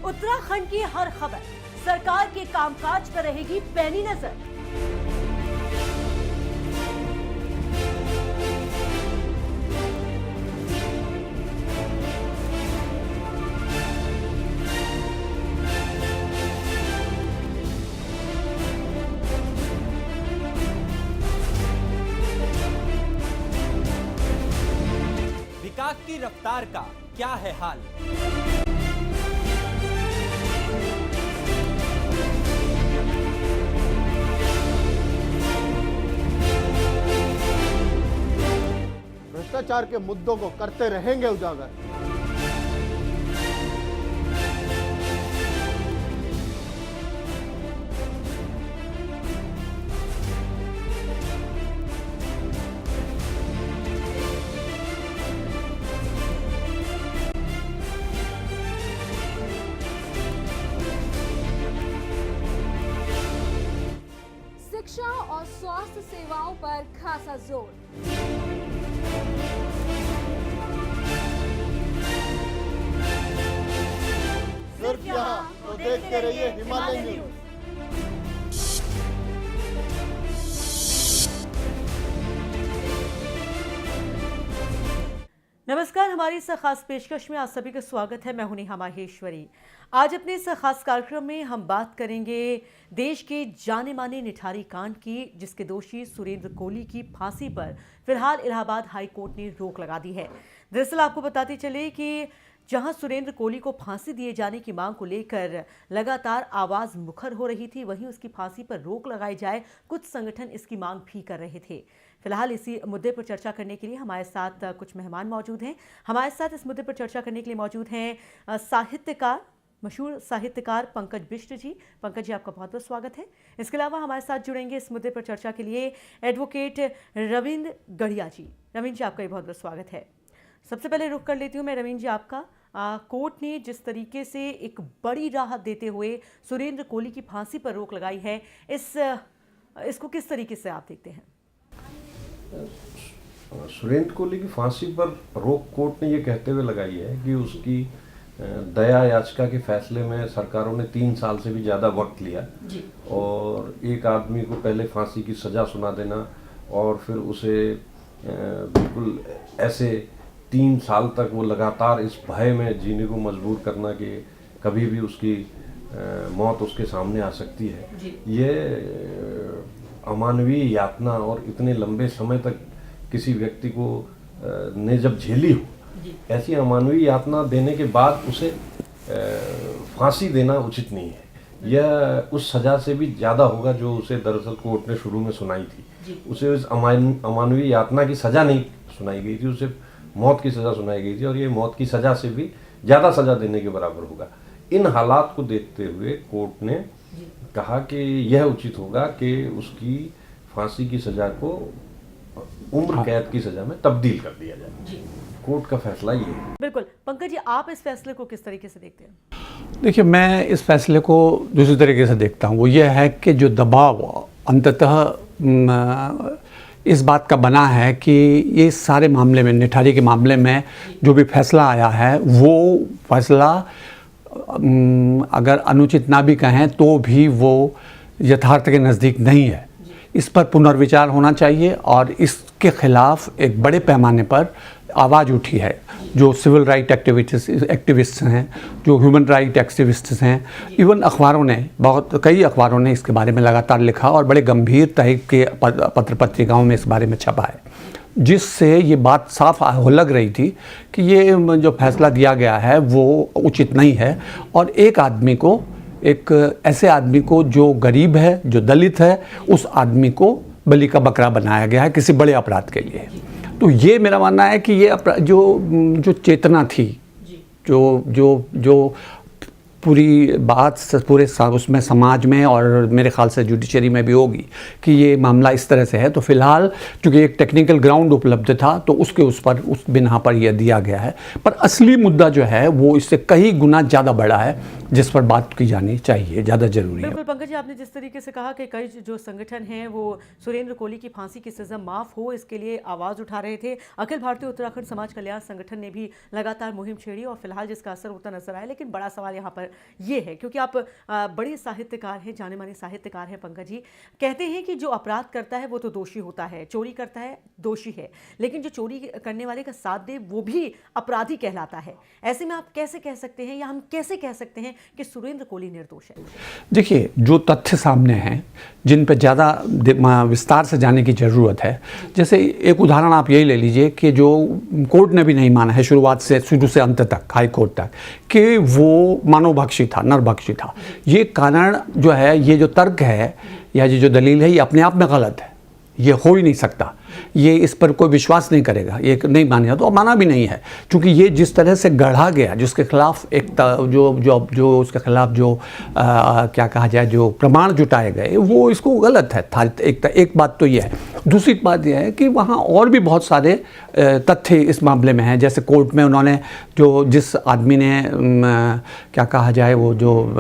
उत्तराखंड की हर खबर सरकार के कामकाज पर रहेगी पैनी नजर। विकास की रफ्तार का क्या है हाल? भ्रष्टाचार के मुद्दों को करते रहेंगे उजागर। शिक्षा और स्वास्थ्य सेवाओं पर खासा जोर। सिर्फ यहाँ तो देखते रहिए हिमालय न्यूज। नमस्कार, हमारी इस खास पेशकश में आप सभी का स्वागत है। मैं हूं नेहा माहेश्वरी। आज अपने इस खास कार्यक्रम में हम बात करेंगे देश के जाने माने निठारी कांड की, जिसके दोषी सुरेंद्र कोहली की फांसी पर फिलहाल इलाहाबाद हाई कोर्ट ने रोक लगा दी है। दरअसल आपको बताते चले कि जहां सुरेंद्र कोहली को फांसी दिए जाने की मांग को लेकर लगातार आवाज मुखर हो रही थी, वहीं उसकी फांसी पर रोक लगाई जाए कुछ संगठन इसकी मांग भी कर रहे थे। फिलहाल इसी मुद्दे पर चर्चा करने के लिए हमारे साथ कुछ मेहमान मौजूद हैं। हमारे साथ इस मुद्दे पर चर्चा करने के लिए मौजूद हैं साहित्यकार, मशहूर साहित्यकार पंकज बिष्ट जी। पंकज जी, आपका बहुत बहुत स्वागत है। इसके अलावा हमारे साथ जुड़ेंगे इस मुद्दे पर चर्चा के लिए एडवोकेट रविंद्र गढ़िया जी। रविंद्र जी, आपका भी बहुत बहुत स्वागत है। सबसे पहले रुख कर लेती हूँ मैं रविंद्र जी आपका। कोर्ट ने जिस तरीके से एक बड़ी राहत देते हुए सुरेंद्र कोहली की फांसी पर रोक लगाई है, इसको किस तरीके से आप देखते हैं? सुरेंद्र कोहली की फांसी पर रोक कोर्ट ने ये कहते हुए लगाई है कि उसकी दया याचिका के फैसले में सरकारों ने 3 साल से भी ज़्यादा वक्त लिया जी। और एक आदमी को पहले फांसी की सज़ा सुना देना और फिर उसे बिल्कुल ऐसे 3 साल तक वो लगातार इस भय में जीने को मजबूर करना कि कभी भी उसकी मौत उसके सामने आ सकती है। ये अमानवीय यातना और इतने लंबे समय तक किसी व्यक्ति को ने जब झेली हो, ऐसी अमानवीय यातना देने के बाद उसे फांसी देना उचित नहीं है। यह उस सज़ा से भी ज़्यादा होगा जो उसे दरअसल कोर्ट ने शुरू में सुनाई थी। उसे उस अमानवीय यातना की सज़ा नहीं सुनाई गई थी, उसे मौत की सज़ा सुनाई गई थी और ये मौत की सज़ा से भी ज़्यादा सज़ा देने के बराबर होगा। इन हालात को देखते हुए कोर्ट ने कहा कि यह उचित होगा कि उसकी फांसी की सज़ा को उम्र कैद की सज़ा में तब्दील कर दिया जाए। कोर्ट का फैसला ये है। बिल्कुल। पंकज जी, आप इस फैसले को किस तरीके से देखते हैं? देखिए, मैं इस फैसले को दूसरी तरीके से देखता हूँ। वो ये है कि जो दबाव अंततः इस बात का बना है कि ये सारे मामले में, निठारी के मामले में जो भी फैसला आया है, वो फैसला अगर अनुचित ना भी कहें तो भी वो यथार्थ के नज़दीक नहीं है। इस पर पुनर्विचार होना चाहिए और इसके खिलाफ एक बड़े पैमाने पर आवाज़ उठी है। जो सिविल राइट एक्टिविस्ट हैं, जो ह्यूमन राइट एक्टिविस्ट्स हैं, इवन अखबारों ने, कई अखबारों ने इसके बारे में लगातार लिखा और बड़े गंभीर तरह के पत्र पत्रिकाओं में इस बारे में छपा है, जिससे ये बात साफ लग रही थी कि ये जो फैसला दिया गया है वो उचित नहीं है और एक आदमी को, एक ऐसे आदमी को जो गरीब है, जो दलित है, उस आदमी को बलि का बकरा बनाया गया है किसी बड़े अपराध के लिए। तो ये मेरा मानना है कि ये जो चेतना थी, जो पूरी बात पूरे उसमें समाज में और मेरे ख्याल से जुडिशरी में भी होगी कि ये मामला इस तरह से है, तो फिलहाल चूँकि एक टेक्निकल ग्राउंड उपलब्ध था तो उस बिना पर यह दिया गया है। पर असली मुद्दा जो है वो इससे कई गुना ज़्यादा बड़ा है, जिस पर बात की जानी चाहिए, ज़्यादा जरूरी है। बिल्कुल पंकज जी, आपने जिस तरीके से कहा कि कई जो संगठन हैं वो सुरेंद्र कोहली की फांसी की सज़ा माफ़ हो, इसके लिए आवाज़ उठा रहे थे। अखिल भारतीय उत्तराखंड समाज कल्याण संगठन ने भी लगातार मुहिम छेड़ी और फिलहाल जिसका असर होता नजर आया। लेकिन बड़ा सवाल यहाँ पर ये है, क्योंकि आप बड़े साहित्यकार हैं, जाने माने साहित्यकार हैं पंकज जी। कहते हैं कि जो अपराध करता है वो तो दोषी होता है, चोरी करता है दोषी है, लेकिन जो चोरी करने वाले का साथ दे वो भी अपराधी कहलाता है। ऐसे में आप कैसे कह सकते हैं, या हम कैसे कह सकते हैं कि सुरेंद्र कोहली निर्दोष है? देखिए, जो तथ्य सामने हैं जिन पर ज़्यादा विस्तार से जाने की ज़रूरत है, जैसे एक उदाहरण आप यही ले लीजिए कि जो कोर्ट ने भी नहीं माना है शुरू से अंत तक, हाई कोर्ट तक, कि वो मानवभक्षी था, नरभक्षी था। ये कारण जो है, ये जो तर्क है या ये जो दलील है, ये अपने आप में गलत है, ये हो ही नहीं सकता। ये इस पर कोई विश्वास नहीं करेगा, ये नहीं मानेगा तो माना भी नहीं है, क्योंकि ये जिस तरह से गढ़ा गया, जिसके खिलाफ एक जो उसके खिलाफ जो क्या कहा जाए, जो प्रमाण जुटाए गए, वो इसको गलत है। एक बात तो ये है। दूसरी बात यह है कि वहाँ और भी बहुत सारे तथ्य इस मामले में हैं। जैसे कोर्ट में उन्होंने जिस आदमी ने क्या कहा जाए, वो जो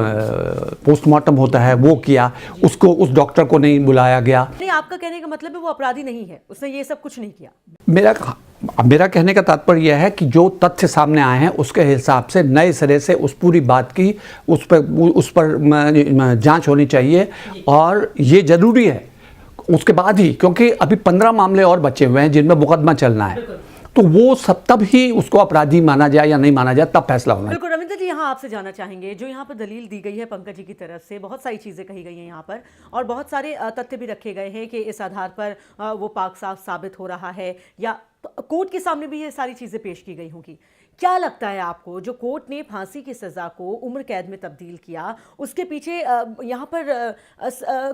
पोस्टमार्टम होता है वो किया, उसको, उस डॉक्टर को नहीं बुलाया गया। नहीं, आपका कहने का मतलब है वो अपराधी नहीं है, उसने ये सब कुछ नहीं किया। मेरा कहने का तात्पर्य यह है कि जो तथ्य सामने आए हैं उसके हिसाब से नए सिरे से उस पूरी बात की उस पर जांच होनी चाहिए, और ये जरूरी है उसके बाद ही, क्योंकि अभी 15 मामले और बचे हुए हैं जिनमें मुकदमा चलना है, तो वो सब तब ही उसको अपराधी माना जाए या नहीं माना जाए, तब फैसला होना है। बिल्कुल रविंद्र जी, यहाँ आपसे जानना चाहेंगे, जो यहाँ पर दलील दी गई है पंकज जी की तरफ से, बहुत सारी चीज़ें कही गई हैं यहाँ पर, और बहुत सारे तथ्य भी रखे गए हैं कि इस आधार पर वो पाक साफ साबित हो रहा है, या तो कोर्ट के सामने भी ये सारी चीज़ें पेश की गई होंगी। क्या लगता है आपको, जो कोर्ट ने फांसी की सज़ा को उम्र कैद में तब्दील किया, उसके पीछे यहाँ पर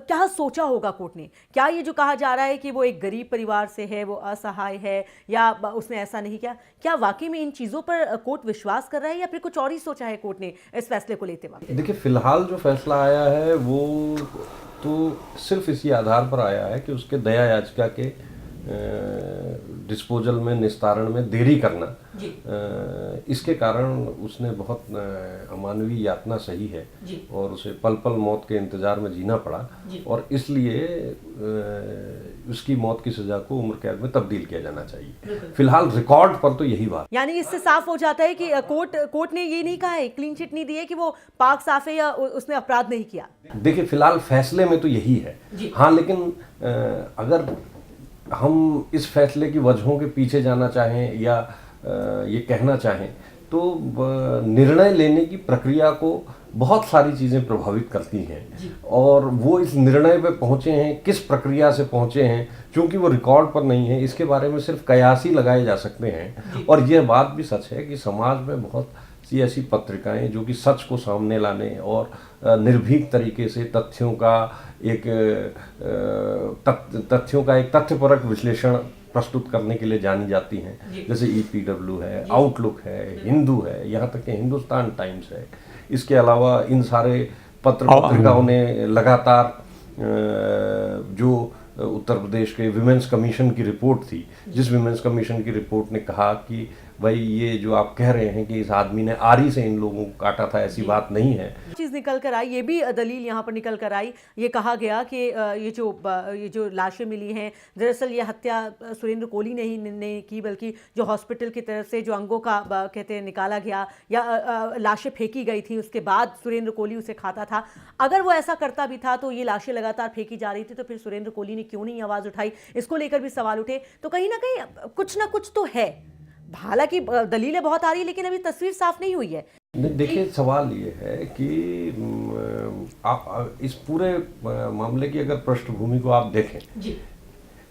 क्या सोचा होगा कोर्ट ने? क्या ये जो कहा जा रहा है कि वो एक गरीब परिवार से है, वो असहाय है, या उसने ऐसा नहीं किया, क्या वाकई में इन चीज़ों पर कोर्ट विश्वास कर रहा है, या फिर कुछ और ही सोचा है कोर्ट ने इस फैसले को लेते वक्त? देखिए, फिलहाल जो फैसला आया है वो तो सिर्फ इसी आधार पर आया है कि उसके दया याचिका के डिस्पोजल में, निस्तारण में देरी करना, इसके कारण उसने बहुत अमानवीय यातना सही है, और उसे पल पल मौत के इंतजार में जीना पड़ा, और इसलिए उसकी मौत की सजा को उम्र कैद में तब्दील किया जाना चाहिए। फिलहाल रिकॉर्ड पर तो यही बात। यानी इससे साफ हो जाता है कि कोर्ट ने ये नहीं कहा है, क्लीन चिट नहीं दी है कि वो पाक साफ है या उसने अपराध नहीं किया। देखिए, फिलहाल फैसले में तो यही है। हाँ, लेकिन अगर हम इस फैसले की वजहों के पीछे जाना चाहें या ये कहना चाहें, तो निर्णय लेने की प्रक्रिया को बहुत सारी चीज़ें प्रभावित करती हैं, और वो इस निर्णय पे पहुँचे हैं, किस प्रक्रिया से पहुँचे हैं, क्योंकि वो रिकॉर्ड पर नहीं है, इसके बारे में सिर्फ कयास ही लगाए जा सकते हैं। और यह बात भी सच है कि समाज में बहुत सी ऐसी पत्रिकाएं जो कि सच को सामने लाने और निर्भीक तरीके से तथ्यों का एक तथ्यपरक विश्लेषण प्रस्तुत करने के लिए जानी जाती हैं, जैसे EPW है, आउटलुक है, हिंदू है, यहाँ तक कि हिंदुस्तान टाइम्स है। इसके अलावा इन सारे पत्रिकाओं ने लगातार जो उत्तर प्रदेश के विमेंस कमीशन की रिपोर्ट थी, जिस विमेंस कमीशन की रिपोर्ट ने कहा कि भाई ये जो आप कह रहे हैं कि इस आदमी ने आरी से इन लोगों को काटा था, ऐसी बात नहीं है। चीज़ निकल कर आई, ये भी दलील यहाँ पर निकल कर आई, ये कहा गया कि ये जो लाशें मिली हैं, दरअसल ये हत्या सुरेंद्र कोहली ने ही नहीं की, बल्कि जो हॉस्पिटल की तरफ से जो अंगों का कहते हैं निकाला गया, या लाशें फेंकी गई थी, उसके बाद सुरेंद्र कोहली उसे खाता था। अगर वो ऐसा करता भी था तो ये लाशें लगातार फेंकी जा रही थी, तो फिर सुरेंद्र कोहली ने क्यों नहीं आवाज़ उठाई? इसको लेकर भी सवाल उठे। तो कहीं ना कहीं कुछ ना कुछ तो है, हालांकि दलीलें बहुत आ रही है, लेकिन अभी तस्वीर साफ नहीं हुई है। देखिए, सवाल ये है कि इस पूरे मामले की अगर पृष्ठभूमि को आप देखें जी,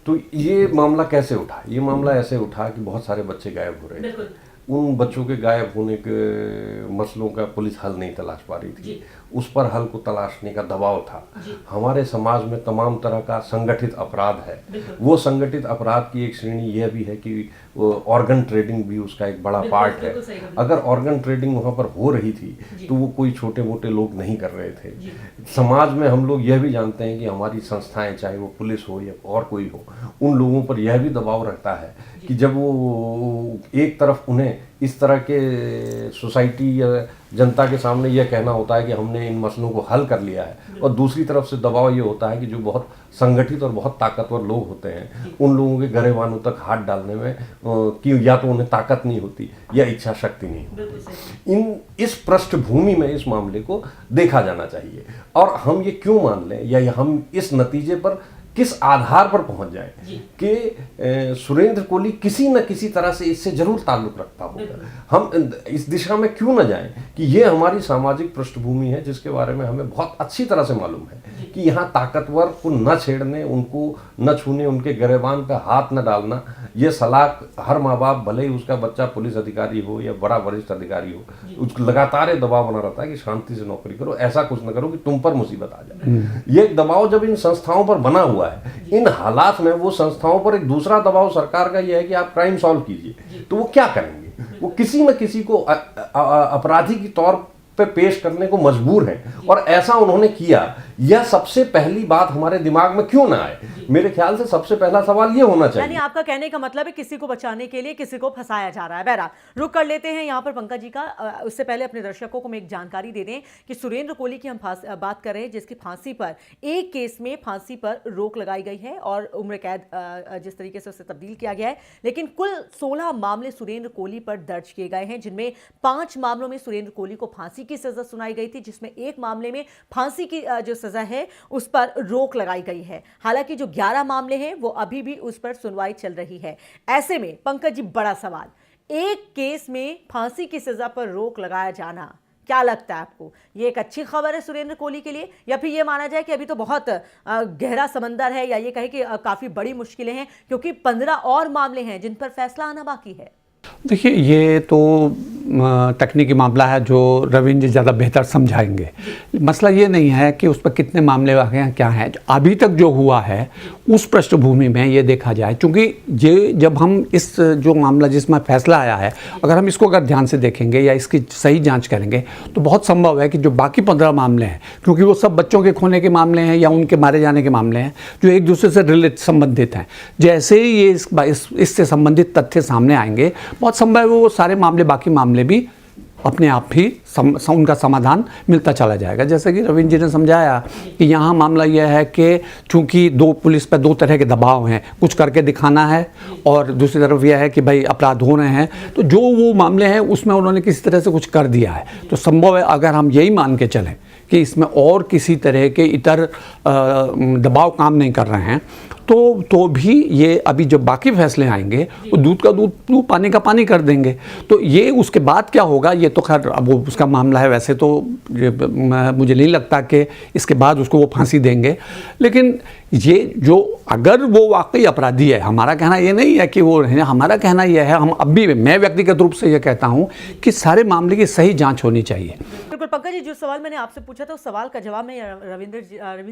तो ये मामला कैसे उठा? ये मामला ऐसे उठा कि बहुत सारे बच्चे गायब हो रहे थे। उन बच्चों के गायब होने के मसलों का पुलिस हल नहीं तलाश पा रही थी, उस पर हल को तलाशने का दबाव था। हमारे समाज में तमाम तरह का संगठित अपराध है, वो संगठित अपराध की एक श्रेणी यह भी है कि ऑर्गन ट्रेडिंग भी उसका एक बड़ा पार्ट है। अगर ऑर्गन ट्रेडिंग वहाँ पर हो रही थी तो वो कोई छोटे मोटे लोग नहीं कर रहे थे। समाज में हम लोग यह भी जानते हैं कि हमारी संस्थाएं, चाहे वो पुलिस हो या और कोई हो, उन लोगों पर यह भी दबाव रहता है कि जब वो एक तरफ उन्हें इस तरह के सोसाइटी या जनता के सामने यह कहना होता है कि हमने इन मसलों को हल कर लिया है, और दूसरी तरफ से दबाव ये होता है कि जो बहुत संगठित और बहुत ताकतवर लोग होते हैं उन लोगों के गरेबानों तक हाथ डालने में कि या तो उन्हें ताकत नहीं होती या इच्छा शक्ति नहीं होती। इस पृष्ठभूमि में इस मामले को देखा जाना चाहिए, और हम ये क्यों मान लें या हम इस नतीजे पर किस आधार पर पहुंच जाए कि सुरेंद्र कोली किसी न किसी तरह से इससे जरूर ताल्लुक रखता होगा। हम इस दिशा में क्यों न जाएं कि ये हमारी सामाजिक पृष्ठभूमि है जिसके बारे में हमें बहुत अच्छी तरह से मालूम है कि यहाँ ताकतवर को न छेड़ने, उनको न छूने, उनके गिरेबान पे हाथ न डालना, ये सलाह हर माँ बाप, भले ही उसका बच्चा पुलिस अधिकारी हो या बड़ा वरिष्ठ अधिकारी हो, उसको लगातार ये दबाव बना रहता है कि शांति से नौकरी करो, ऐसा कुछ न करो कि तुम पर मुसीबत आ जाए। ये दबाव जब इन संस्थाओं पर बना हुआ है, इन हालात में वो संस्थाओं पर एक दूसरा दबाव सरकार का यह है कि आप क्राइम सॉल्व कीजिए, तो वो क्या करेंगे? वो किसी न किसी को अपराधी के तौर पे पेश करने को मजबूर हैं, और ऐसा उन्होंने किया। यह सबसे पहली बात हमारे दिमाग में क्यों ना आए? मेरे ख्याल से सबसे पहला सवाल ये होना चाहिए। यानी आपका कहने का मतलब है किसी को बचाने के लिए किसी को फंसाया जा रहा है। बहरहाल रुक कर लेते हैं यहाँ पर पंकज जी का। उससे पहले अपने दर्शकों को मैं एक जानकारी दे दें कि सुरेंद्र कोली की हम बात कर रहे हैं, जिसकी फांसी पर एक केस में फांसी पर रोक लगाई गई है और उम्र कैद जिस तरीके से उसे तब्दील किया गया है, लेकिन कुल 16 मामले सुरेंद्र कोली पर दर्ज किए गए हैं, जिनमें 5 मामलों में सुरेंद्र कोली को फांसी की सजा सुनाई गई थी, जिसमें एक मामले में फांसी की जो सजा है उस पर रोक लगाई गई है। हालांकि जो 11 मामले हैं वो अभी भी उस पर सुनवाई चल रही है। ऐसे में पंकज जी, बड़ा सवाल, एक केस में फांसी की सजा पर रोक लगाया जाना, क्या लगता है आपको ये एक अच्छी खबर है सुरेंद्र कोली के लिए, या फिर ये माना जाए कि अभी तो बहुत गहरा समंदर है, या ये कहे कि काफी बड़ी मुश्किलें हैं क्योंकि 15 और मामले हैं जिन पर फैसला आना बाकी है? देखिए, ये तो तकनीकी मामला है जो रविंद्र जी ज़्यादा बेहतर समझाएंगे। मसला ये नहीं है कि उस पर कितने मामले आ गए हैं, क्या है। अभी तक जो हुआ है उस पृष्ठभूमि में ये देखा जाए, क्योंकि ये जब हम इस जो मामला जिसमें फैसला आया है, अगर हम इसको अगर ध्यान से देखेंगे या इसकी सही जांच करेंगे तो बहुत संभव है कि जो बाकी 15 मामले हैं, क्योंकि वो सब बच्चों के खोने के मामले हैं या उनके मारे जाने के मामले हैं जो एक दूसरे से संबंधित हैं, जैसे ही ये इससे संबंधित तथ्य सामने आएंगे, बहुत संभव है वो सारे मामले, बाकी मामले भी अपने आप ही उनका समाधान मिलता चला जाएगा। जैसे कि रविंद्र जी ने समझाया कि यहाँ मामला यह है कि चूंकि पुलिस पर 2 तरह के दबाव हैं, कुछ करके दिखाना है और दूसरी तरफ यह है कि भाई अपराध हो रहे हैं, तो जो वो मामले हैं उसमें उन्होंने किसी तरह से कुछ कर दिया है। तो संभव है अगर हम यही मान के चलें कि इसमें और किसी तरह के इतर दबाव काम नहीं कर रहे हैं, तो भी ये अभी जब बाकी फैसले आएंगे वो दूध का दूध पानी का पानी कर देंगे। तो ये उसके बाद क्या होगा ये तो खैर अब वो उसका मामला है। वैसे तो मुझे नहीं लगता कि इसके बाद उसको वो फांसी देंगे, लेकिन ये जो अगर वो वाकई अपराधी है, हमारा कहना ये नहीं है कि वो है, हमारा कहना यह है, हम अब भी मैं व्यक्तिगत रूप से ये कहता हूँ कि सारे मामले की सही जाँच होनी चाहिए। बिल्कुल पंकज जी, जो सवाल मैंने आपसे पूछा था उस सवाल का जवाब मैं रविंद्र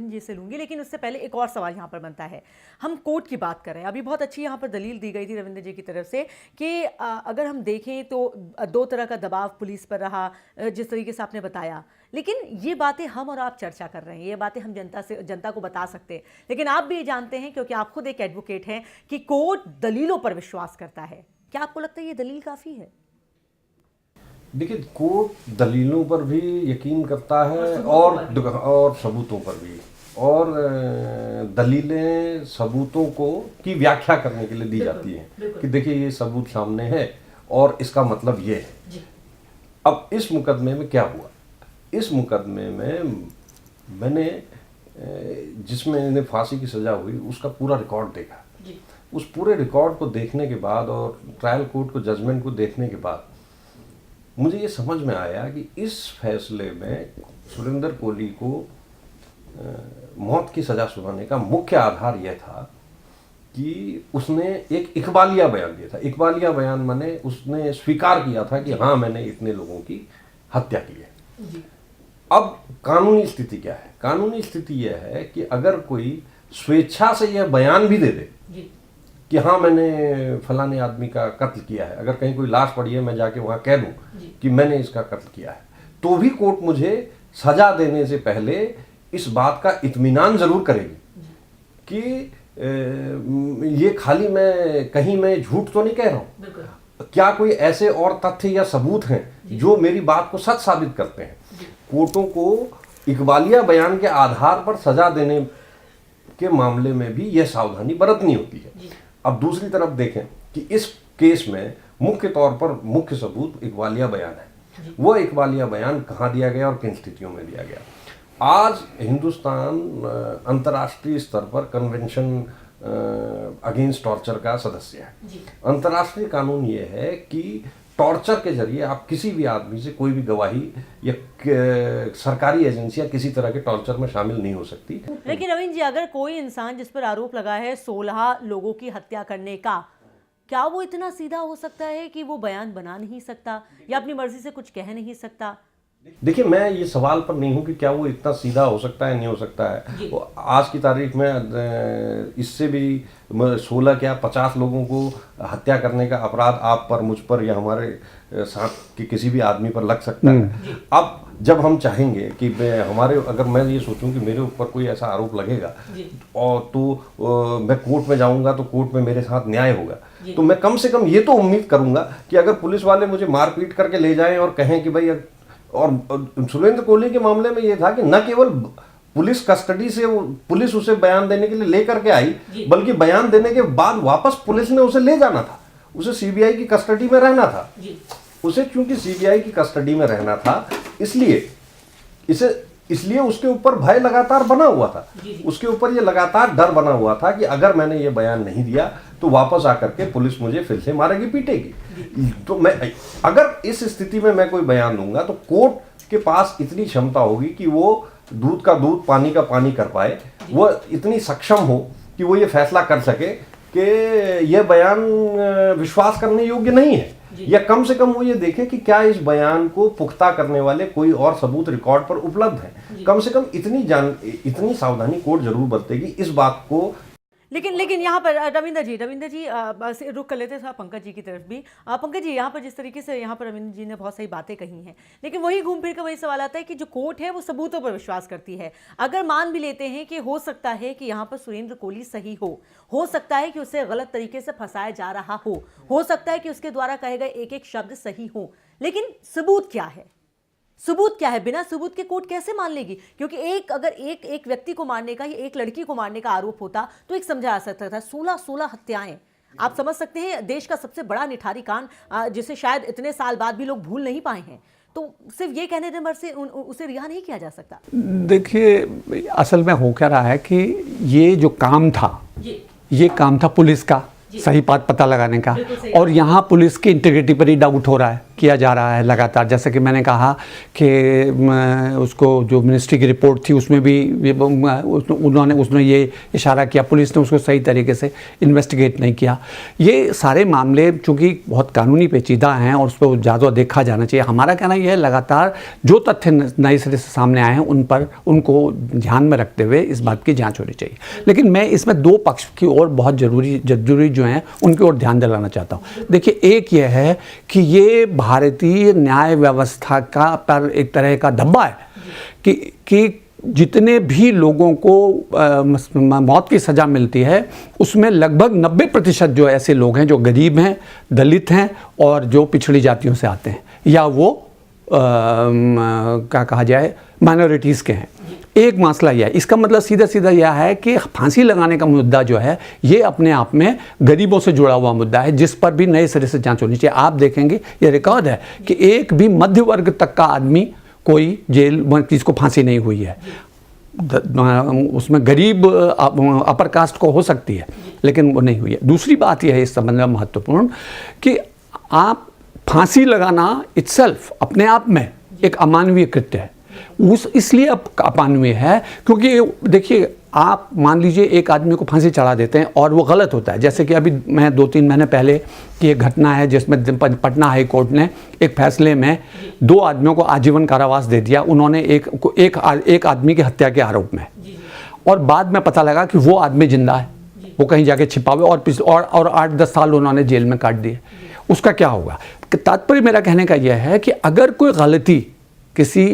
जी से लूंगी, लेकिन उससे पहले एक और सवाल यहाँ पर बनता है। हम कोर्ट की बात कर रहे हैं, अभी बहुत अच्छी यहाँ पर दलील दी गई थी रविंद्र जी की तरफ से कि अगर हम देखें तो 2 तरह का दबाव पुलिस पर रहा, जिस तरीके से आपने बताया, लेकिन ये बातें हम और आप चर्चा कर रहे हैं, ये बातें हम जनता को बता सकते हैं, लेकिन आप भी ये जानते हैं क्योंकि आप खुद एक एडवोकेट हैं कि कोर्ट दलीलों पर विश्वास करता है। क्या आपको लगता है ये दलील काफ़ी है? देखिए, कोर्ट दलीलों पर भी यकीन करता है और सबूतों पर भी, और दलीलें सबूतों की व्याख्या करने के लिए दी जाती हैं कि देखिए ये सबूत सामने है और इसका मतलब ये है। अब इस मुकदमे में क्या हुआ? इस मुकदमे में मैंने जिसमें इन्हें फांसी की सज़ा हुई उसका पूरा रिकॉर्ड देखा। उस पूरे रिकॉर्ड को देखने के बाद और ट्रायल कोर्ट को जजमेंट को देखने के बाद मुझे ये समझ में आया कि इस फैसले में सुरेंद्र कोली को मौत की सज़ा सुनाने का मुख्य आधार यह था कि उसने एक इकबालिया बयान दिया था। इकबालिया बयान माने उसने स्वीकार किया था कि हाँ मैंने इतने लोगों की हत्या की है। अब कानूनी स्थिति क्या है? कानूनी स्थिति यह है कि अगर कोई स्वेच्छा से यह बयान भी दे दे कि हाँ मैंने फलाने आदमी का कत्ल किया है, अगर कहीं कोई लाश पड़ी है मैं जाके वहाँ कह दूँ कि मैंने इसका कत्ल किया है, तो भी कोर्ट मुझे सजा देने से पहले इस बात का इत्मीनान जरूर करेगी कि ये खाली मैं झूठ तो नहीं कह रहा हूँ। क्या कोई ऐसे और तथ्य या सबूत हैं जो मेरी बात को सच साबित करते हैं? कोर्टों को इकबालिया बयान के आधार पर सजा देने के मामले में भी यह सावधानी बरतनी होती है। अब दूसरी तरफ देखें कि इस केस में मुख्य तौर पर मुख्य सबूत इकबालिया बयान है। वो इकबालिया बयान कहाँ दिया गया और किन स्थितियों में दिया गया? आज हिंदुस्तान अंतर्राष्ट्रीय स्तर पर कन्वेंशन अगेंस्ट टॉर्चर का सदस्य है। अंतर्राष्ट्रीय कानून ये है कि टॉर्चर के जरिए आप किसी भी आदमी से कोई भी गवाही या सरकारी एजेंसियां किसी तरह के टॉर्चर में शामिल नहीं हो सकती। लेकिन रविंद्र जी, अगर कोई इंसान जिस पर आरोप लगा है 16 लोगों की हत्या करने का, क्या वो इतना सीधा हो सकता है कि वो बयान बना नहीं सकता या अपनी मर्जी से कुछ कह नहीं सकता? देखिए, मैं ये सवाल पर नहीं हूँ कि क्या वो इतना सीधा हो सकता है, नहीं हो सकता है। आज की तारीख में इससे भी 16 क्या 50 लोगों को हत्या करने का अपराध आप पर, मुझ पर या हमारे साथ के किसी भी आदमी पर लग सकता है। अब जब हम चाहेंगे कि अगर मैं ये सोचूं कि मेरे ऊपर कोई ऐसा आरोप लगेगा और तो मैं कोर्ट में जाऊंगा तो कोर्ट में मेरे साथ न्याय होगा, तो मैं कम से कम ये तो उम्मीद करूंगा कि अगर पुलिस वाले मुझे मारपीट करके ले जाएं और कहें कि भाई, और सुरेंद्र कोहली के मामले में ये था कि न केवल पुलिस कस्टडी से पुलिस उसे बयान देने के लिए लेकर के आई, बल्कि बयान देने के बाद वापस पुलिस ने उसे ले जाना था, उसे सीबीआई की कस्टडी में रहना था। उसे चूंकि सीबीआई की कस्टडी में रहना था, इसलिए उसके ऊपर भय लगातार बना हुआ था। उसके ऊपर ये लगातार डर बना हुआ था कि अगर मैंने ये बयान नहीं दिया तो वापस आकर के पुलिस मुझे फिर से मारेगी, पीटेगी। तो मैं अगर इस स्थिति में मैं कोई बयान दूंगा तो कोर्ट के पास इतनी क्षमता होगी कि वो दूध का दूध, पानी का पानी कर पाए, वो इतनी सक्षम हो कि वो ये फैसला कर सके कि यह बयान विश्वास करने योग्य नहीं है, या कम से कम वो ये देखे कि क्या इस बयान को पुख्ता करने वाले कोई और सबूत रिकॉर्ड पर उपलब्ध है। कम से कम इतनी सावधानी कोर्ट जरूर बरतेगी इस बात को। लेकिन यहाँ पर रविंद्र जी रुक कर लेते हैं पंकज जी की तरफ भी। पंकज जी, यहाँ पर जिस तरीके से यहाँ पर रविंद्र जी ने बहुत सारी बातें कही हैं, लेकिन वही घूम फिर कर वही सवाल आता है कि जो कोर्ट है वो सबूतों पर विश्वास करती है। अगर मान भी लेते हैं कि हो सकता है कि यहाँ पर सुरेंद्र कोहली सही हो सकता है कि उसे गलत तरीके से फंसाया जा रहा हो सकता है कि उसके द्वारा कहे गए एक एक शब्द सही हो, लेकिन सबूत क्या है? सबूत क्या है? बिना सबूत के कोर्ट कैसे मान लेगी? क्योंकि अगर एक व्यक्ति को मारने का या एक लड़की को मारने का आरोप होता तो एक समझा जा सकता था। 16 हत्याएं, आप समझ सकते हैं, देश का सबसे बड़ा निठारी कांड जिसे शायद इतने साल बाद भी लोग भूल नहीं पाए हैं, तो सिर्फ ये कहने दें से उसे रिहा नहीं किया जा सकता। देखिए, असल में हो क्या रहा है कि ये जो काम था, ये काम था पुलिस का सही बात पता लगाने का, और यहाँ पुलिस की इंटीग्रिटी पर ही डाउट हो रहा है, किया जा रहा है लगातार। जैसे कि मैंने कहा कि उसको जो मिनिस्ट्री की रिपोर्ट थी उसमें भी उसने ये इशारा किया, पुलिस ने उसको सही तरीके से इन्वेस्टिगेट नहीं किया। ये सारे मामले चूँकि बहुत कानूनी पेचीदा हैं और उस पर ज़्यादा देखा जाना चाहिए। हमारा कहना यह है लगातार जो तथ्य नए सिरे से सामने आए हैं उनको ध्यान में रखते हुए इस बात की जाँच होनी चाहिए। लेकिन मैं इसमें दो पक्ष की ओर बहुत जरूरी जो हैं उनकी ओर ध्यान दिलाना चाहता हूँ। देखिए, एक यह है कि ये भारतीय न्याय व्यवस्था का पर एक तरह का धब्बा है कि जितने भी लोगों को मौत की सज़ा मिलती है उसमें लगभग 90% जो ऐसे लोग हैं जो गरीब हैं, दलित हैं और जो पिछड़ी जातियों से आते हैं, या वो क्या कहा जाए माइनॉरिटीज़ के हैं। एक मसला यह है, इसका मतलब सीधा यह है कि फांसी लगाने का मुद्दा जो है ये अपने आप में गरीबों से जुड़ा हुआ मुद्दा है, जिस पर भी नए सिरे से जांच होनी चाहिए। आप देखेंगे ये रिकॉर्ड है कि एक भी मध्य वर्ग तक का आदमी कोई जेल जिसको फांसी नहीं हुई है। उसमें गरीब अपर कास्ट को हो सकती है लेकिन वो नहीं हुई है। दूसरी बात यह है इस संबंध में महत्वपूर्ण कि आप फांसी लगाना इटसेल्फ अपने आप में एक अमानवीय कृत्य है। इसलिए अब अपानवीय है क्योंकि देखिए, आप मान लीजिए एक आदमी को फांसी चढ़ा देते हैं और वो गलत होता है। जैसे कि अभी मैं 2-3 महीने पहले की एक घटना है जिसमें पटना हाई कोर्ट ने एक फैसले में 2 आदमियों को आजीवन कारावास दे दिया। उन्होंने एक आदमी की हत्या के आरोप में, और बाद में पता लगा कि वो आदमी जिंदा है, वो कहीं जाके छिपा हुआ, और 8-10 साल उन्होंने जेल में काट दिए। उसका क्या होगा? तात्पर्य मेरा कहने का यह है कि अगर कोई गलती किसी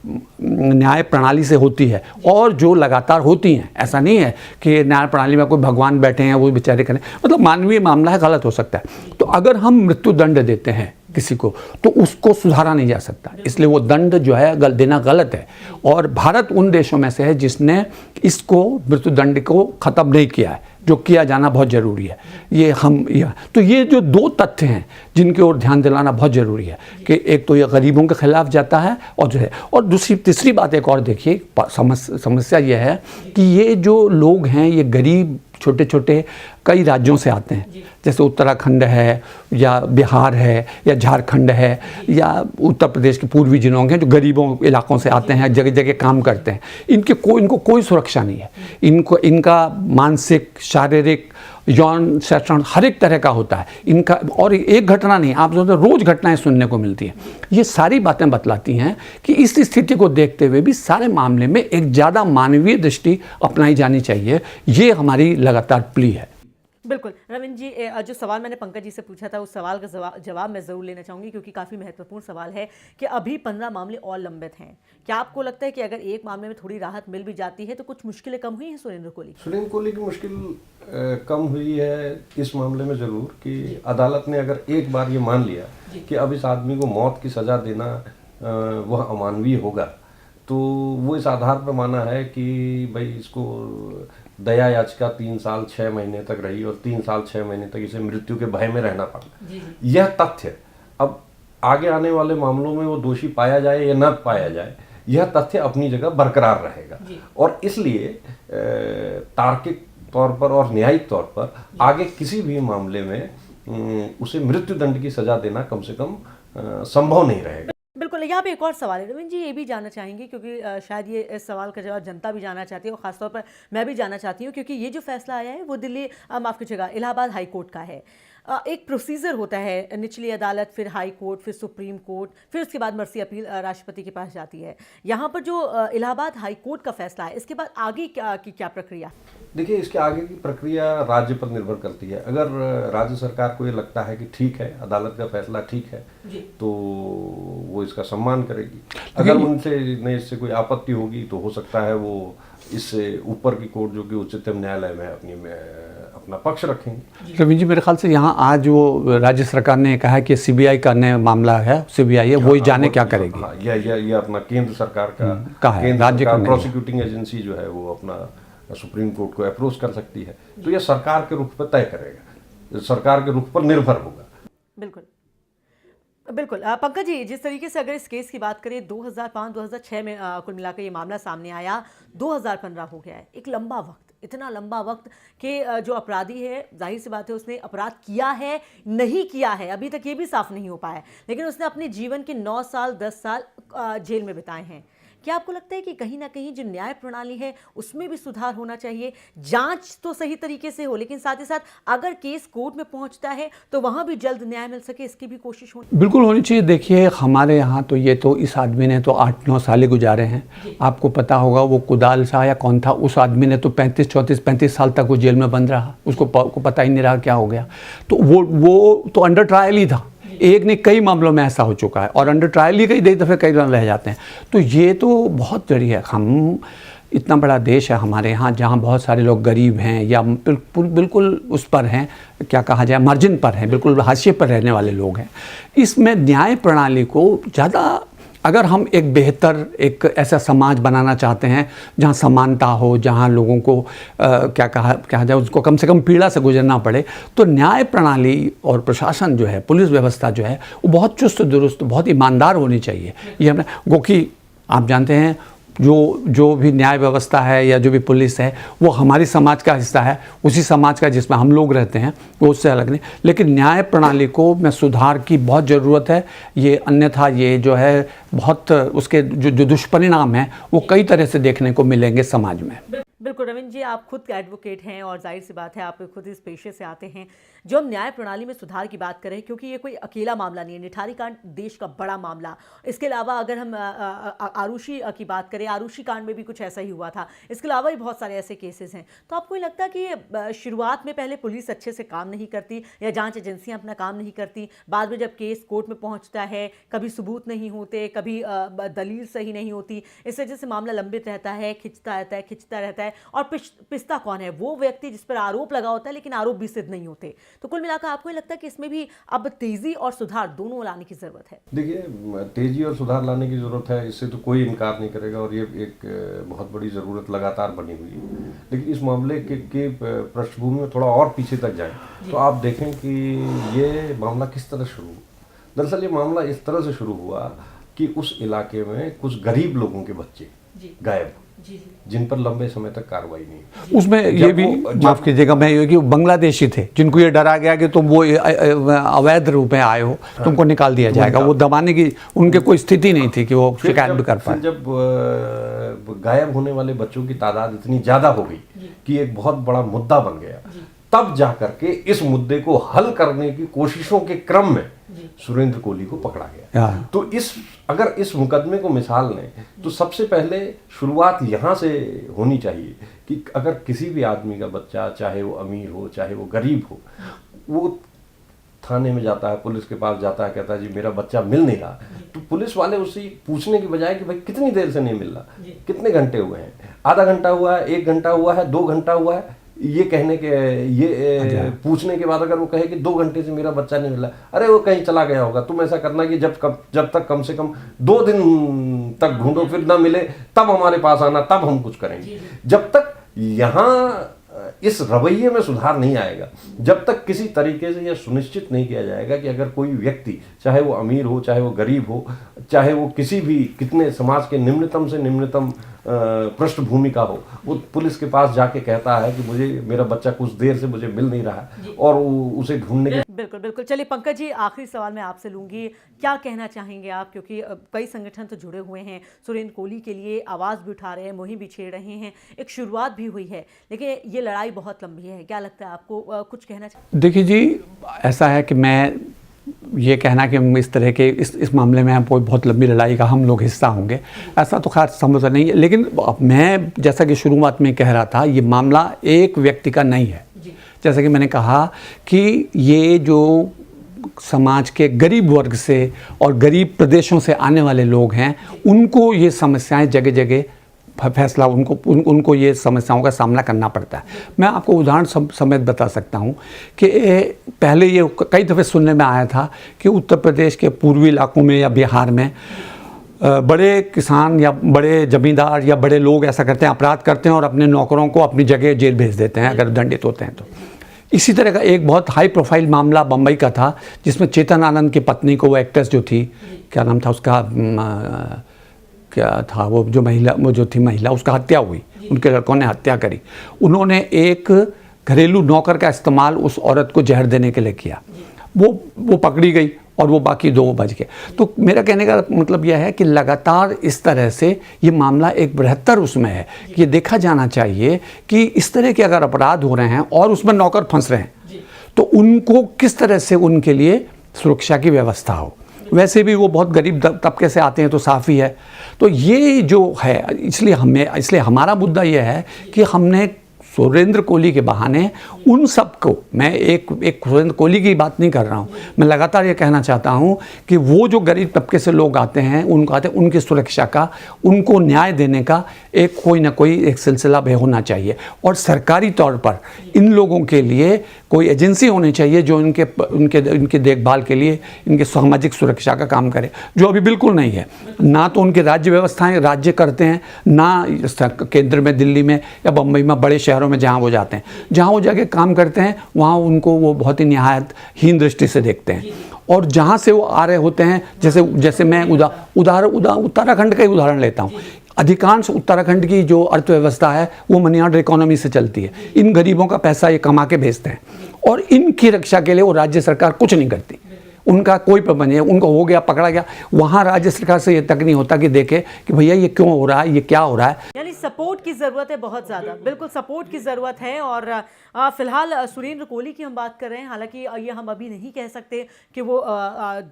न्याय प्रणाली से होती है और जो लगातार होती हैं। ऐसा नहीं है कि न्याय प्रणाली में कोई भगवान बैठे हैं वो बेचारे करें, मतलब मानवीय मामला है, गलत हो सकता है। तो अगर हम मृत्यु दंड देते हैं किसी को तो उसको सुधारा नहीं जा सकता, इसलिए वो दंड जो है देना गलत है। और भारत उन देशों में से है जिसने इसको मृत्यु दंड को ख़त्म नहीं किया है, जो किया जाना बहुत ज़रूरी है। तो ये जो दो तथ्य हैं जिनकी ओर ध्यान दिलाना बहुत ज़रूरी है कि एक तो ये गरीबों के खिलाफ जाता है और जो है, और दूसरी तीसरी बात एक और देखिए, समस्या ये है कि ये जो लोग हैं ये गरीब छोटे छोटे कई राज्यों से आते हैं, जैसे उत्तराखंड है या बिहार है या झारखंड है या उत्तर प्रदेश के पूर्वी जिलों के, जो गरीबों इलाकों से आते हैं, जगह जगह काम करते हैं। इनको कोई सुरक्षा नहीं है। इनका मानसिक, शारीरिक, यौन शोषण हर एक तरह का होता है इनका। और एक घटना नहीं, आप रोज़ घटनाएं सुनने को मिलती हैं। ये सारी बातें बतलाती हैं कि इस स्थिति को देखते हुए भी सारे मामले में एक ज़्यादा मानवीय दृष्टि अपनाई जानी चाहिए। ये हमारी लगातार प्ली है। बिल्कुल रविंद्र जी, जो सवाल मैंने पंकज जी से पूछा था उस सवाल का जवाब मैं ज़रूर लेना चाहूँगी, क्योंकि काफ़ी महत्वपूर्ण सवाल है कि अभी 15 मामले और लंबित हैं। क्या आपको लगता है कि अगर एक मामले में थोड़ी राहत मिल भी जाती है तो कुछ मुश्किलें कम हुई हैं? सुरेंद्र कोहली की मुश्किल कम हुई है इस मामले में ज़रूर, कि अदालत ने अगर एक बार ये मान लिया कि अब इस आदमी को मौत की सज़ा देना वह अमानवीय होगा, तो वो इस आधार पर माना है कि भाई इसको दया याचिका 3 साल 6 महीने तक रही और 3 साल 6 महीने तक इसे मृत्यु के भय में रहना पड़ा। यह तथ्य अब आगे आने वाले मामलों में वो दोषी पाया जाए या न पाया जाए, यह तथ्य अपनी जगह बरकरार रहेगा। और इसलिए तार्किक तौर पर और न्यायिक तौर पर आगे किसी भी मामले में उसे मृत्यु दंड की सजा देना कम से कम संभव नहीं रहेगा। बिल्कुल, यहाँ पे एक और सवाल है रविंद्र जी, ये भी जानना चाहेंगे क्योंकि शायद ये इस सवाल का जवाब जनता भी जानना चाहती है और ख़ासतौर पर मैं भी जानना चाहती हूँ, क्योंकि ये जो फैसला आया है वो दिल्ली माफ़ कीजिएगा इलाहाबाद हाई कोर्ट का है। एक प्रोसीजर होता है, निचली अदालत, फिर हाई कोर्ट, फिर सुप्रीम कोर्ट, फिर उसके बाद मर्सी अपील राष्ट्रपति के पास जाती है। यहाँ पर जो इलाहाबाद हाई कोर्ट का फैसला है, इसके बाद आगे की क्या प्रक्रिया? देखिए, इसके आगे की प्रक्रिया राज्य पर निर्भर करती है। अगर राज्य सरकार को ये लगता है कि ठीक है, अदालत का फैसला ठीक है, तो वो इसका सम्मान करेगी। अगर उनसे इससे कोई आपत्ति होगी तो हो सकता है वो इससे ऊपर की कोर्ट जो कि उच्चतम न्यायालय में अपना पक्ष रखेंगे। रविंद्र जी, मेरे ख्याल से यहाँ आज वो राज्य सरकार ने कहा कि सीबीआई का नया मामला है, सीबीआई है, वही जाने क्या करेगी। हाँ, ये अपना केंद्र सरकार का है, राज्य का प्रोसिक्यूटिंग एजेंसी जो है वो अपना सुप्रीम कोर्ट को अप्रोच कर सकती है। तो ये सरकार के रुख पर तय करेगा, सरकार के रुख पर निर्भर होगा। बिल्कुल बिल्कुल। पंकज जी, जिस तरीके से अगर इस केस की बात करें, 2005-2006 में कुल मिलाकर ये मामला सामने आया, 2015 हो गया है। एक लंबा वक्त, इतना लंबा वक्त कि जो अपराधी है, जाहिर सी बात है उसने अपराध किया है नहीं किया है अभी तक ये भी साफ नहीं हो पाया, लेकिन उसने अपने जीवन के 9 साल 10 साल जेल में बिताए हैं। क्या आपको लगता है कि कहीं ना कहीं जो न्याय प्रणाली है उसमें भी सुधार होना चाहिए? जांच तो सही तरीके से हो, लेकिन साथ ही साथ अगर केस कोर्ट में पहुंचता है तो वहां भी जल्द न्याय मिल सके, इसकी भी कोशिश होनी बिल्कुल होनी चाहिए। देखिए, हमारे यहाँ तो ये तो इस आदमी ने तो 8-9 साल गुजारे हैं। आपको पता होगा वो कुदाल शाह या कौन था, उस आदमी ने तो 35 साल तक वो जेल में बंद रहा, उसको पता ही नहीं रहा क्या हो गया। तो वो तो अंडर ट्रायल ही था। एक ने कई मामलों में ऐसा हो चुका है और अंडर ट्रायल ही कई दफ़े कई रह जाते हैं। तो ये तो बहुत जरूरी है। हम इतना बड़ा देश है हमारे यहाँ, जहाँ बहुत सारे लोग गरीब हैं या बिल्कुल उस पर हैं, क्या कहा जाए, मार्जिन पर हैं, बिल्कुल हाशिए पर रहने वाले लोग हैं। इसमें न्याय प्रणाली को ज़्यादा, अगर हम एक बेहतर एक ऐसा समाज बनाना चाहते हैं जहाँ समानता हो, जहाँ लोगों को क्या कहा जाए, उसको कम से कम पीड़ा से गुजरना पड़े, तो न्याय प्रणाली और प्रशासन जो है, पुलिस व्यवस्था जो है, वो बहुत चुस्त दुरुस्त, बहुत ईमानदार होनी चाहिए। ये हमने क्योंकि आप जानते हैं जो भी न्याय व्यवस्था है या जो भी पुलिस है वो हमारी समाज का हिस्सा है, उसी समाज का जिसमें हम लोग रहते हैं, वो उससे अलग नहीं। लेकिन न्याय प्रणाली को में सुधार की बहुत ज़रूरत है। ये अन्यथा ये जो है बहुत उसके जो दुष्परिणाम हैं वो कई तरह से देखने को मिलेंगे समाज में। बिल्कुल। बिल्कुल रविंद्र जी, आप खुद एडवोकेट हैं और जाहिर सी बात है आप खुद इस पेशे से आते हैं। जो हम न्याय प्रणाली में सुधार की बात करें, क्योंकि ये कोई अकेला मामला नहीं है, निठारी कांड देश का बड़ा मामला। इसके अलावा अगर हम आरुषि की बात करें, आरुषि कांड में भी कुछ ऐसा ही हुआ था। इसके अलावा भी बहुत सारे ऐसे केसेस हैं। तो आपको ये लगता है कि शुरुआत में पहले पुलिस अच्छे से काम नहीं करती या जाँच एजेंसियाँ अपना काम नहीं करती, बाद में जब केस कोर्ट में पहुँचता है कभी सबूत नहीं होते, कभी दलील सही नहीं होती, इस वजह से मामला लंबित रहता है, खिंचता रहता है और पिसता कौन है? वो व्यक्ति जिस पर आरोप लगा होता है, लेकिन आरोप भी सिद्ध नहीं होते। तो कुल मिलाकर आपको लगता है कि इसमें भी अब तेजी और सुधार दोनों लाने की जरूरत है? देखिए, तेजी और सुधार लाने की जरूरत है, इससे तो कोई इनकार नहीं करेगा और ये एक बहुत बड़ी जरूरत लगातार बनी हुई है। लेकिन इस मामले के पृष्ठभूमि में थोड़ा और पीछे तक जाए तो आप देखें कि ये मामला किस तरह शुरू हुआ। दरअसल ये मामला इस तरह से शुरू हुआ कि उस इलाके में कुछ गरीब लोगों के बच्चे गायब, जिन पर लंबे समय तक कार्रवाई नहीं। उसमें ये भी माफ कीजिएगा, मैं ये कि बांग्लादेशी थे जिनको ये डरा गया कि तुम वो अवैध रूप में आए हो, तुमको निकाल दिया जाएगा। वो दबाने की उनके कोई स्थिति नहीं थी कि वो शिकायत भी कर पाए। जब गायब होने वाले बच्चों की तादाद इतनी ज्यादा हो गई कि एक बहुत बड़ा मुद्दा बन गया, तब जाकर के इस मुद्दे को हल करने की कोशिशों के क्रम में सुरेंद्र कोहली को पकड़ा गया। तो अगर इस मुकदमे को मिसाल लें तो सबसे पहले शुरुआत यहाँ से होनी चाहिए कि अगर किसी भी आदमी का बच्चा, चाहे वो अमीर हो चाहे वो गरीब हो, वो थाने में जाता है, पुलिस के पास जाता है, कहता है जी मेरा बच्चा मिल नहीं रहा, तो पुलिस वाले उससे पूछने की बजाय कि भाई कितनी देर से नहीं मिल रहा, कितने घंटे हुए हैं, आधा घंटा हुआ है, 1 घंटा हुआ है, 2 घंटा हुआ है, ये कहने के पूछने के बाद अगर वो कहे कि 2 घंटे से मेरा बच्चा नहीं मिला, अरे वो कहीं चला गया होगा। तुम ऐसा करना कि जब तक कम से कम 2 दिन तक ढूंढो, फिर ना मिले तब हमारे पास आना, तब हम कुछ करेंगे। जब तक यहाँ इस रवैये में सुधार नहीं आएगा, जब तक किसी तरीके से यह सुनिश्चित नहीं किया जाएगा कि अगर कोई व्यक्ति, चाहे वो अमीर हो चाहे वो गरीब हो, चाहे वो किसी भी कितने समाज के निम्नतम से निम्नतम पृष्ठभूमि का हो, वो पुलिस के पास जाके कहता है कि मुझे मेरा बच्चा कुछ देर से मुझे मिल नहीं रहा और उसे ढूंढने के। बिल्कुल। चलिए पंकज जी, आखिरी सवाल मैं आपसे लूंगी, क्या कहना चाहेंगे आप, क्योंकि कई संगठन तो जुड़े हुए हैं, सुरेंद्र कोहली के लिए आवाज़ भी उठा रहे हैं, मुहिम भी छेड़ रहे हैं, एक शुरुआत भी हुई है, लेकिन ये लड़ाई बहुत लंबी है। क्या लगता है आपको, कुछ कहना चाहिए? देखिए जी, ऐसा है कि मैं ये कहना कि इस तरह के इस मामले में कोई बहुत लंबी लड़ाई का हम लोग हिस्सा होंगे, ऐसा तो खैर संभव नहीं है। लेकिन मैं जैसा कि शुरुआत में कह रहा था, ये मामला एक व्यक्ति का नहीं है। जैसा कि मैंने कहा कि ये जो समाज के गरीब वर्ग से और गरीब प्रदेशों से आने वाले लोग हैं, उनको ये समस्याएं जगह जगह फैसला उनको ये समस्याओं का सामना करना पड़ता है। मैं आपको उदाहरण समेत बता सकता हूँ कि पहले ये कई दफ़े सुनने में आया था कि उत्तर प्रदेश के पूर्वी इलाकों में या बिहार में बड़े किसान या बड़े जमींदार या बड़े लोग ऐसा करते हैं, अपराध करते हैं और अपने नौकरों को अपनी जगह जेल भेज देते हैं अगर दंडित होते हैं तो। इसी तरह का एक बहुत हाई प्रोफाइल मामला बम्बई का था, जिसमें चेतन आनंद की पत्नी को, वो एक्ट्रेस जो थी, क्या नाम था उसका, क्या था वो जो थी महिला, उसका हत्या हुई, उनके लड़कों ने हत्या करी। उन्होंने एक घरेलू नौकर का इस्तेमाल उस औरत को जहर देने के लिए किया, वो पकड़ी गई और वो बाकी 2 बच गए। तो मेरा कहने का मतलब यह है कि लगातार इस तरह से ये मामला एक बृहत्तर उसमें है कि ये देखा जाना चाहिए कि इस तरह के अगर अपराध हो रहे हैं और उसमें नौकर फंस रहे हैं तो उनको किस तरह से उनके लिए सुरक्षा की व्यवस्था हो। वैसे भी वो बहुत गरीब तबके से आते हैं तो साफ़ ही है। तो ये जो है, इसलिए हमारा मुद्दा ये है कि हमने सुरेंद्र कोहली के बहाने उन सबको, मैं एक सुरेंद्र कोहली की बात नहीं कर रहा हूँ, मैं लगातार ये कहना चाहता हूँ कि वो जो गरीब तबके से लोग आते हैं उनकी सुरक्षा का, उनको न्याय देने का एक कोई ना कोई एक सिलसिला भी होना चाहिए। और सरकारी तौर पर इन लोगों के लिए कोई एजेंसी होनी चाहिए जो इनके देखभाल के लिए इनके सामाजिक सुरक्षा का काम करे, जो अभी बिल्कुल नहीं है। ना तो उनके राज्य व्यवस्थाएं राज्य करते हैं, ना केंद्र में दिल्ली में या बम्बई में बड़े शहरों में जहाँ वो जाते हैं, जहाँ वो जाके काम करते हैं वहाँ उनको वो बहुत ही निहायत हीन दृष्टि से देखते हैं। और जहाँ से वो आ रहे होते हैं, जैसे मैं उत्तराखंड का ही उदाहरण लेता हूँ, अधिकांश उत्तराखंड की जो अर्थव्यवस्था है वो मनी ऑर्डर इकोनॉमी से चलती है। इन गरीबों का पैसा ये कमा के भेजते हैं और इनकी रक्षा के लिए वो राज्य सरकार कुछ नहीं करती। उनका कोई प्रबंध नहीं, उनको हो गया, पकड़ा गया, वहाँ राज्य सरकार से ये तक नहीं होता कि देखे कि भैया ये क्यों हो रहा है, ये क्या हो रहा है। यानी सपोर्ट की ज़रूरत है बहुत ज़्यादा, बिल्कुल सपोर्ट की ज़रूरत है। और फिलहाल सुरेंद्र कोहली की हम बात कर रहे हैं, हालांकि ये हम अभी नहीं कह सकते कि वो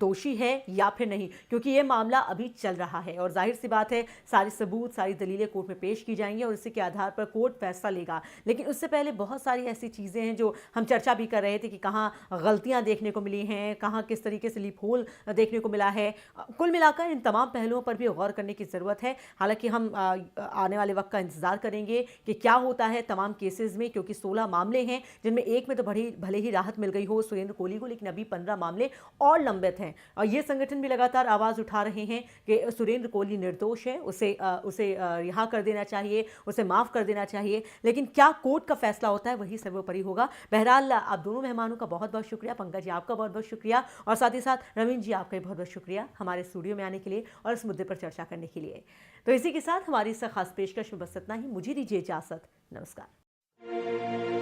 दोषी है या फिर नहीं, क्योंकि ये मामला अभी चल रहा है और जाहिर सी बात है सारे सबूत, सारी दलीलें कोर्ट में पेश की जाएंगी और इसी के आधार पर कोर्ट फैसला लेगा। लेकिन उससे पहले बहुत सारी ऐसी चीज़ें हैं जो हम चर्चा भी कर रहे थे कि कहाँ गलतियाँ देखने को मिली हैं, कहाँ किस तरीके से लीप होल देखने को मिला है। कुल मिलाकर इन तमाम पहलुओं पर भी गौर करने की ज़रूरत है। हालांकि हम आने वाले वक्त का इंतज़ार करेंगे कि क्या होता है तमाम केसेस में, क्योंकि 16 मामले हैं जिनमें एक में तो भले ही राहत मिल गई हो सुरेंद्र कोहली को, लेकिन अभी 15 मामले और लंबित हैं। और ये संगठन भी लगातार आवाज़ उठा रहे हैं कि सुरेंद्र कोहली निर्दोष है, उसे रिहा कर देना चाहिए, उसे माफ़ कर देना चाहिए। लेकिन क्या कोर्ट का फैसला होता है वही सर्वोपरि होगा। बहरहाल आप दोनों मेहमानों का बहुत बहुत शुक्रिया, पंकज जी आपका बहुत बहुत शुक्रिया और साथ ही साथ रवीन जी आपका भी बहुत बहुत शुक्रिया हमारे स्टूडियो में आने के लिए और इस मुद्दे पर चर्चा करने के लिए। तो इसी के साथ हमारी इस खास पेशकश में बस इतना ही। मुझे दीजिए इजाज़त, नमस्कार।